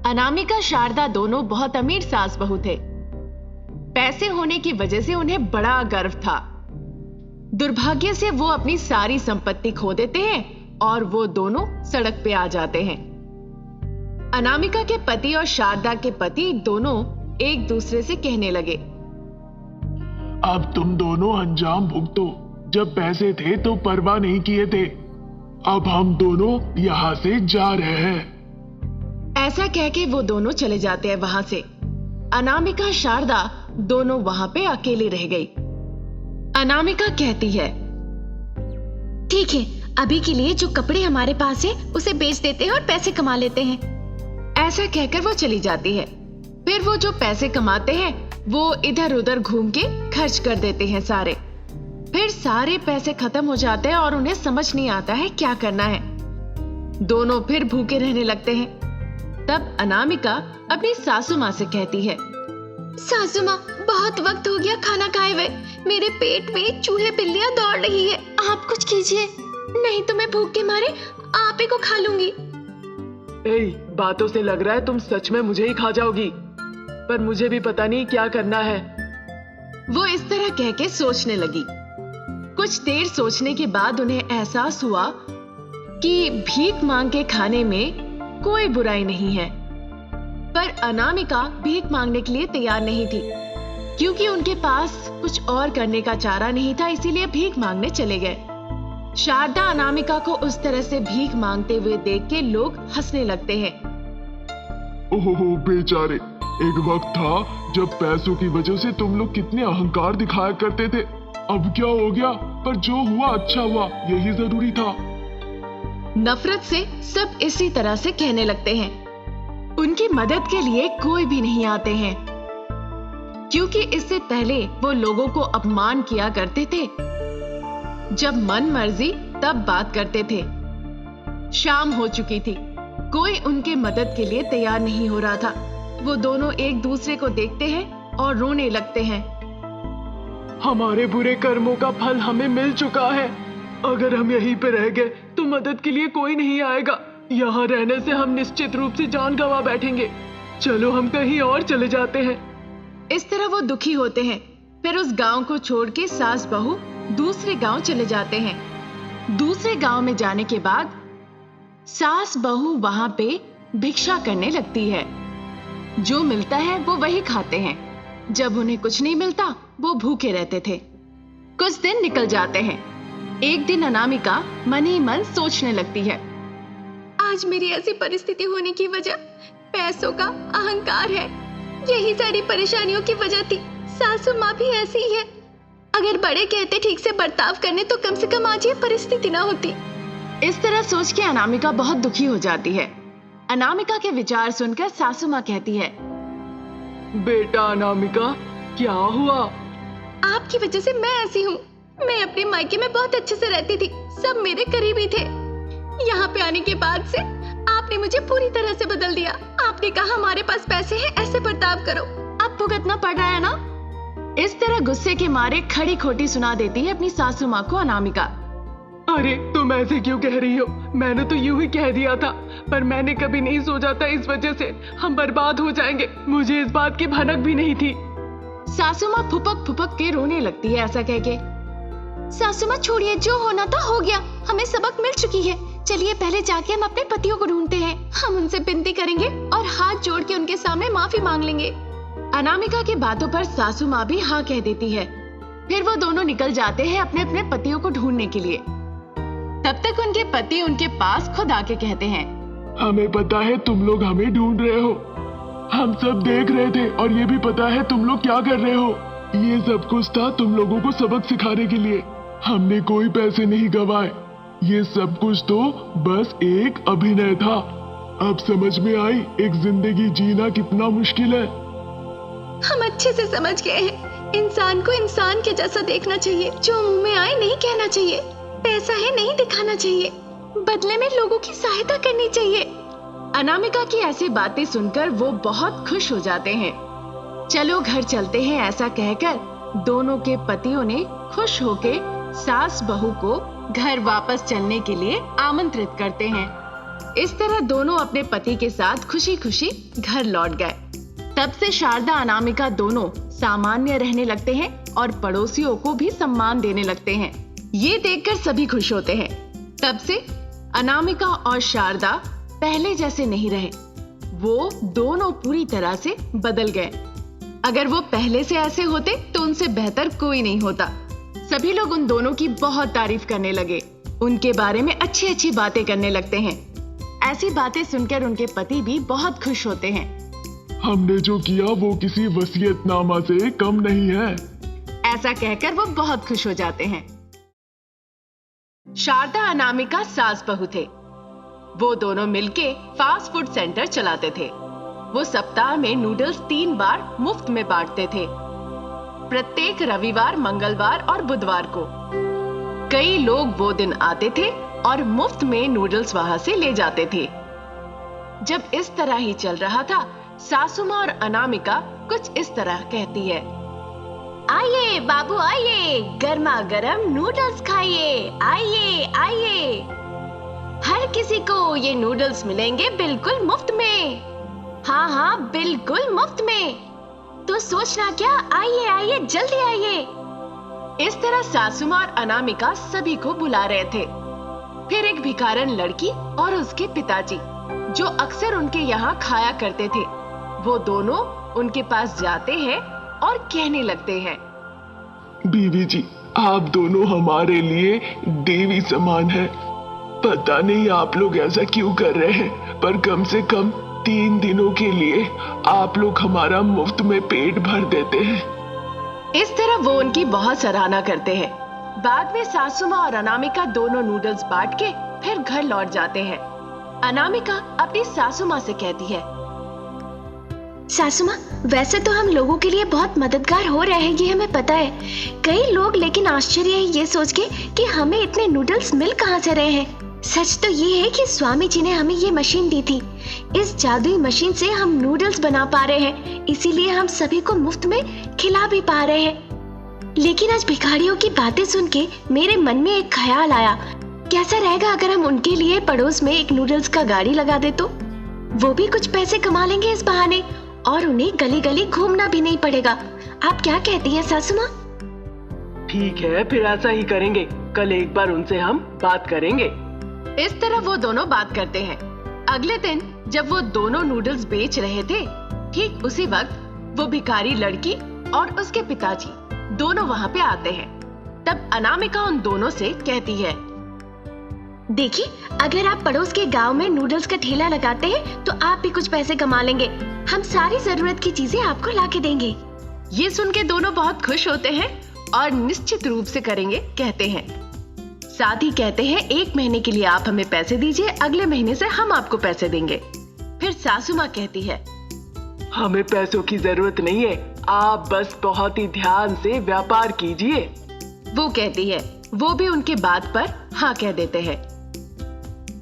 अनामिका शारदा दोनों बहुत अमीर सास बहू थे। पैसे होने की वजह से उन्हें बड़ा गर्व था। दुर्भाग्य से वो अपनी सारी संपत्ति खो देते हैं और वो दोनों सड़क पे आ जाते हैं। अनामिका के पति और शारदा के पति दोनों एक दूसरे से कहने लगे, अब तुम दोनों अंजाम भुगतो। जब पैसे थे तो परवाह नहीं किए थे, अब हम दोनों यहाँ से जा रहे हैं। ऐसा कह के वो दोनों चले जाते हैं वहां से। अनामिका शारदा दोनों वहां पे अकेली रह गई। अनामिका कहती है, ठीक है, अभी के लिए जो कपड़े हमारे पास है उसे बेच देते हैं और पैसे कमा लेते हैं। ऐसा कहकर वो चली जाती है। फिर वो जो पैसे कमाते हैं वो इधर उधर घूम के खर्च कर देते हैं सारे। फिर सारे पैसे खत्म हो जाते हैं और उन्हें समझ नहीं आता है क्या करना है। दोनों फिर भूखे रहने लगते हैं। तब अनामिका अपनी सासू माँ से कहती है, सासू माँ, बहुत वक्त हो गया खाना खाए हुए, मेरे पेट में चूहे बिल्लियां दौड़ रही है, आप कुछ कीजिए, नहीं तो मैं भूख के मारे आप ही को खा लूंगी। बातों से लग रहा है तुम सच में मुझे ही खा जाओगी, पर मुझे भी पता नहीं क्या करना है। वो इस तरह कह के सोचने लगी। कुछ देर सोचने के बाद उन्हें एहसास हुआ कि भीख मांग के खाने में कोई बुराई नहीं है। पर अनामिका भीख मांगने के लिए तैयार नहीं थी, क्योंकि उनके पास कुछ और करने का चारा नहीं था, इसीलिए भीख मांगने चले गए। शारदा अनामिका को उस तरह से भीख मांगते हुए देख के लोग हंसने लगते हैं। ओहो बेचारे, एक वक्त था जब पैसों की वजह से तुम लोग कितने अहंकार दिखाया करते थे। अब क्या हो गया, पर जो हुआ अच्छा हुआ, यही जरूरी था। नफरत से सब इसी तरह से कहने लगते हैं। उनकी मदद के लिए कोई भी नहीं आते हैं, क्योंकि इससे पहले वो लोगों को अपमान किया करते थे। जब मन मर्जी तब बात करते थे। शाम हो चुकी थी, कोई उनके मदद के लिए तैयार नहीं हो रहा था। वो दोनों एक दूसरे को देखते हैं और रोने लगते हैं। हमारे बुरे कर्मों का फल हमें मिल चुका है। अगर हम यहीं पे रह गए तो मदद के लिए कोई नहीं आएगा। यहाँ रहने से हम निश्चित रूप से जान गंवा बैठेंगे। चलो हम कहीं और चले जाते हैं। इस तरह वो दुखी होते हैं। फिर उस गांव को छोड़ के सास बहू दूसरे गांव चले जाते हैं। दूसरे गांव में जाने के बाद सास बहू वहां पे भिक्षा करने लगती है। जो मिलता है वो वही खाते हैं। जब उन्हें कुछ नहीं मिलता वो भूखे रहते थे। कुछ दिन निकल जाते हैं। एक दिन अनामिका मन ही मन सोचने लगती है, आज मेरी ऐसी परिस्थिति होने की वजह पैसों का अहंकार है। यही सारी परेशानियों की वजह थी। सासू माँ भी ऐसी ही है। अगर बड़े कहते ठीक से बर्ताव करने तो कम से कम आज ये परिस्थिति ना होती। इस तरह सोच के अनामिका बहुत दुखी हो जाती है। अनामिका के विचार सुनकर सासू माँ कहती है, बेटा अनामिका, क्या हुआ? आपकी वजह से मैं ऐसी हूँ। मैं अपने मायके में बहुत अच्छे से रहती थी, सब मेरे करीबी थे। यहाँ पे आने के बाद से आपने मुझे पूरी तरह से बदल दिया। आपने कहा हमारे पास पैसे हैं, ऐसे बर्ताव करो। अब भुगतना पड़ रहा है ना। इस तरह गुस्से के मारे खड़ी खोटी सुना देती है अपनी सासू माँ को अनामिका। अरे तुम ऐसे क्यों कह रही हो? मैंने तो यूं ही कह दिया था, पर मैंने कभी नहीं सोचा था इस वजह से हम बर्बाद हो जाएंगे। मुझे इस बात की भनक भी नहीं थी। सासू माँ फुपक फुपक के रोने लगती है ऐसा कह के। सासू माँ छोड़िए, जो होना था हो गया। हमें सबक मिल चुकी है। चलिए पहले जाके हम अपने पतियों को ढूंढते हैं। हम उनसे विनती करेंगे और हाथ जोड़ के उनके सामने माफी मांग लेंगे। अनामिका की बातों पर सासू माँ भी हाँ कह देती है। फिर वो दोनों निकल जाते हैं अपने अपने पतियों को ढूंढने के लिए। तब तक उनके पति उनके पास खुद आके कहते हैं, हमें पता है तुम लोग हमें ढूंढ रहे हो। हम सब देख रहे थे और ये भी पता है तुम लोग क्या कर रहे हो। ये सब कुछ था तुम लोगों को सबक सिखाने के लिए। हमने कोई पैसे नहीं गंवाए। ये सब कुछ तो बस एक अभिनय था। अब समझ में आई एक जिंदगी जीना कितना मुश्किल है। हम अच्छे से समझ गए हैं। इंसान को इंसान के जैसा देखना चाहिए। जो मुंह में आए नहीं कहना चाहिए। पैसा है नहीं दिखाना चाहिए। बदले में लोगों की सहायता करनी चाहिए। अनामिका की ऐसी बातें सुनकर वो बहुत खुश हो जाते हैं। चलो घर चलते हैं ऐसा कहकर दोनों के पतियों ने खुश होके सास बहू को घर वापस चलने के लिए आमंत्रित करते हैं। इस तरह दोनों अपने पति के साथ खुशी खुशी घर लौट गए। तब से शारदा अनामिका दोनों सामान्य रहने लगते हैं और पड़ोसियों को भी सम्मान देने लगते हैं। ये देखकर सभी खुश होते हैं। तब से अनामिका और शारदा पहले जैसे नहीं रहे। वो दोनों पूरी तरह से बदल गए। अगर वो पहले से ऐसे होते तो उनसे बेहतर कोई नहीं होता। सभी लोग उन दोनों की बहुत तारीफ करने लगे, उनके बारे में अच्छी अच्छी बातें करने लगते हैं। ऐसी बातें सुनकर उनके पति भी बहुत खुश होते हैं। हमने जो किया वो किसी वसीयतनामा से कम नहीं है। ऐसा कहकर वो बहुत खुश हो जाते हैं। शारदा अनामिका सास बहू थे। वो दोनों मिलके फास्ट फूड सेंटर चलाते थे। वो सप्ताह में नूडल्स 3 बार मुफ्त में बांटते थे, प्रत्येक रविवार, मंगलवार और बुधवार को। कई लोग वो दिन आते थे और मुफ्त में नूडल्स वहां से ले जाते थे। जब इस तरह ही चल रहा था, सासू माँ और अनामिका कुछ इस तरह कहती है, आइए बाबू आइए, गर्मा गर्म नूडल्स खाइए, आइए आइए, हर किसी को ये नूडल्स मिलेंगे बिल्कुल मुफ्त में। हाँ हाँ बिल्कुल मुफ्त में, तो सोचना क्या, आइए आइए जल्दी आइए। इस तरह सासू माँ और अनामिका सभी को बुला रहे थे। फिर एक भिखारन लड़की और उसके पिताजी, जो अक्सर उनके यहाँ खाया करते थे, वो दोनों उनके पास जाते हैं और कहने लगते हैं, बीवी जी, आप दोनों हमारे लिए देवी समान है। पता नहीं आप लोग ऐसा क्यों कर रहे हैं, पर कम से कम 3 दिनों के लिए आप लोग हमारा मुफ्त में पेट भर देते हैं। इस तरह वो उनकी बहुत सराहना करते हैं। बाद में सासू माँ और अनामिका दोनों नूडल्स बांट के फिर घर लौट जाते हैं। अनामिका अपनी सासू माँ से कहती है, सासू माँ, वैसे तो हम लोगों के लिए बहुत मददगार हो रहे हैं, ये हमें पता है। कई लोग लेकिन आश्चर्य है ये सोच के कि हमें इतने नूडल्स मिल कहाँ से रहे हैं। सच तो ये है कि स्वामी जी ने हमें ये मशीन दी थी। इस जादुई मशीन से हम नूडल्स बना पा रहे हैं, इसीलिए हम सभी को मुफ्त में खिला भी पा रहे हैं। लेकिन आज भिखारियों की बातें सुन के मेरे मन में एक ख्याल आया, कैसा रहेगा अगर हम उनके लिए पड़ोस में एक नूडल्स का गाड़ी लगा दे तो? वो भी कुछ पैसे कमा लेंगे इस बहाने और उन्हें गली गली घूमना भी नहीं पड़ेगा। आप क्या कहती हैं सासू माँ? ठीक है, फिर ऐसा ही करेंगे। कल एक बार उनसे हम बात करेंगे। इस तरह वो दोनों बात करते हैं। अगले दिन जब वो दोनों नूडल्स बेच रहे थे, ठीक उसी वक्त वो भिखारी लड़की और उसके पिताजी दोनों वहाँ पे आते हैं। तब अनामिका उन दोनों से कहती है, देखिए, अगर आप पड़ोस के गांव में नूडल्स का ठेला लगाते हैं तो आप भी कुछ पैसे कमा लेंगे। हम सारी जरूरत की चीजें आपको लाके देंगे। ये सुन के दोनों बहुत खुश होते हैं और निश्चित रूप से करेंगे कहते हैं। साथ ही कहते हैं, 1 महीने के लिए आप हमें पैसे दीजिए, अगले महीने से हम आपको पैसे देंगे। फिर सासू माँ कहती है, हमें पैसों की जरूरत नहीं है, आप बस बहुत ही ध्यान से व्यापार कीजिए। वो कहती है। वो भी उनके बात पर हाँ कह देते हैं।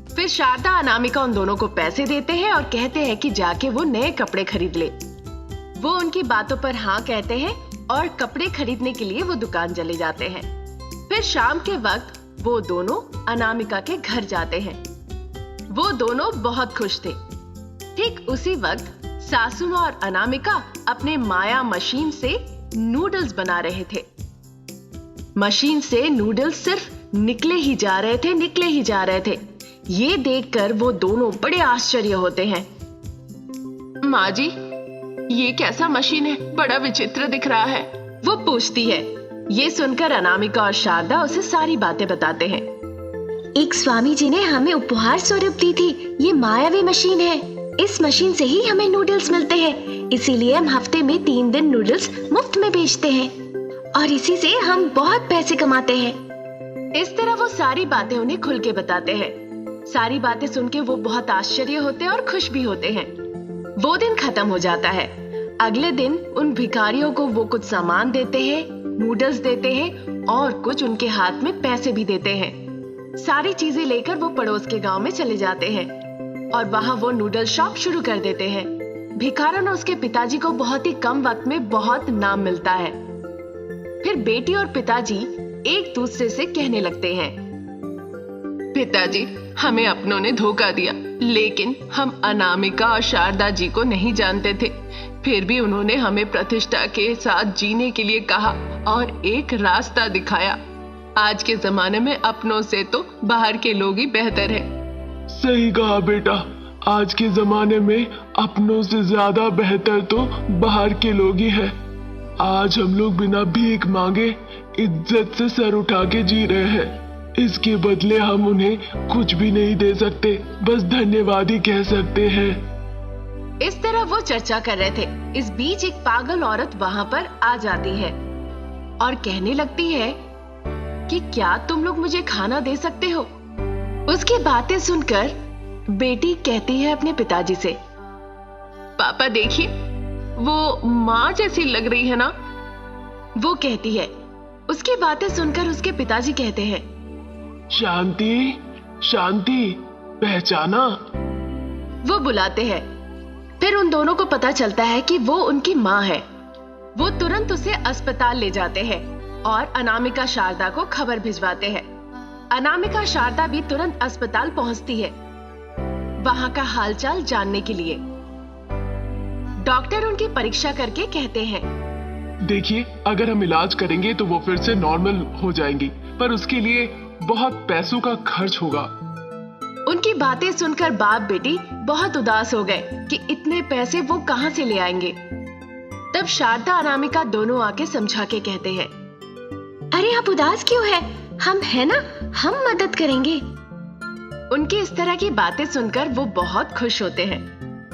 फिर शारदा अनामिका उन दोनों को पैसे देते हैं और कहते हैं कि जाके वो नए कपड़े खरीद ले। वो उनकी बातों पर हाँ कहते हैं और कपड़े खरीदने के लिए वो दुकान चले जाते हैं। फिर शाम के वक्त वो दोनों अनामिका के घर जाते हैं। वो दोनों बहुत खुश थे। ठीक उसी वक्त सासू माँ और अनामिका अपने माया मशीन से नूडल्स बना रहे थे। मशीन से नूडल्स सिर्फ निकले ही जा रहे थे, निकले ही जा रहे थे। ये देखकर वो दोनों बड़े आश्चर्य होते हैं। माँ जी, ये कैसा मशीन है, बड़ा विचित्र दिख रहा है, वो पूछती है। ये सुनकर अनामिका और शारदा उसे सारी बातें बताते हैं। एक स्वामी जी ने हमें उपहार स्वरूप दी थी, ये मायावी मशीन है। इस मशीन से ही हमें नूडल्स मिलते हैं, इसीलिए हम हफ्ते में 3 दिन नूडल्स मुफ्त में बेचते हैं और इसी से हम बहुत पैसे कमाते हैं। इस तरह वो सारी बातें उन्हें खुल के बताते हैं। सारी बातें सुन के वो बहुत आश्चर्य होते हैं और खुश भी होते हैं। वो दिन खत्म हो जाता है। अगले दिन उन भिखारियों को वो कुछ सामान देते हैं, नूडल्स देते हैं और कुछ उनके हाथ में पैसे भी देते हैं। सारी चीजें लेकर वो पड़ोस के गांव में चले जाते हैं और वहां वो नूडल शॉप शुरू कर देते हैं। भिखारन और उसके पिताजी को बहुत ही कम वक्त में बहुत नाम मिलता है। फिर बेटी और पिताजी एक दूसरे से कहने लगते हैं, पिताजी, हमें अपनों ने धोखा दिया। लेकिन हम अनामिका और शारदा जी को नहीं जानते थे। फिर भी उन्होंने हमें प्रतिष्ठा के साथ जीने के लिए कहा और एक रास्ता दिखाया। आज के जमाने में अपनों से तो बाहर के लोग ही बेहतर है। सही कहा बेटा, आज के जमाने में अपनों से ज्यादा बेहतर तो बाहर के लोग ही हैं। आज हम लोग बिना भीख मांगे इज्जत से सर उठा के जी रहे हैं। इसके बदले हम उन्हें कुछ भी नहीं दे सकते, बस धन्यवाद ही कह सकते हैं। इस तरह वो चर्चा कर रहे थे। इस बीच एक पागल औरत वहां पर आ जाती है और कहने लगती है कि क्या तुम लोग मुझे खाना दे सकते हो। उसकी बातें सुनकर बेटी कहती है अपने पिताजी से, पापा देखिए, वो माँ जैसी लग रही है ना। वो कहती है। उसकी बातें सुनकर उसके पिताजी कहते हैं, शांति, शांति, पहचाना। वो बुलाते हैं। फिर उन दोनों को पता चलता है कि वो उनकी माँ है। वो तुरंत उसे अस्पताल ले जाते हैं और अनामिका शारदा को खबर भिजवाते हैं। अनामिका शारदा भी तुरंत अस्पताल पहुंचती है वहां का हालचाल जानने के लिए। डॉक्टर उनकी परीक्षा करके कहते हैं, देखिए, अगर हम इलाज करेंगे तो वो फिर से नॉर्मल हो जाएंगी, पर उसके लिए बहुत पैसों का खर्च होगा। उनकी बातें सुनकर बाप बेटी बहुत उदास हो गए कि इतने पैसे वो कहां से ले आएंगे। तब शारदा अनामिका दोनों आके समझा के कहते हैं, अरे आप उदास क्यों है, हम है ना, हम मदद करेंगे। उनकी इस तरह की बातें सुनकर वो बहुत खुश होते हैं।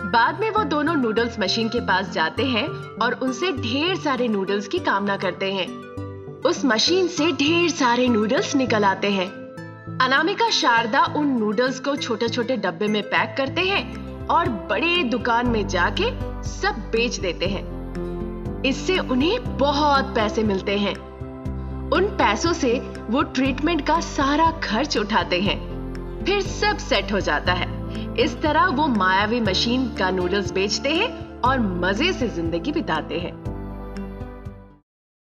बाद में वो दोनों नूडल्स मशीन के पास जाते हैं और उनसे ढेर सारे नूडल्स की कामना करते हैं। उस मशीन से ढेर सारे नूडल्स निकल आते हैं। अनामिका शारदा उन नूडल्स को छोटे छोटे डब्बे में पैक करते हैं और बड़े दुकान में जाके सब बेच देते हैं। इससे उन्हें बहुत पैसे मिलते हैं। उन पैसों से वो ट्रीटमेंट का सारा खर्च उठाते हैं। फिर सब सेट हो जाता है। इस तरह वो मायावी मशीन का नूडल्स बेचते हैं और मजे से जिंदगी बिताते हैं।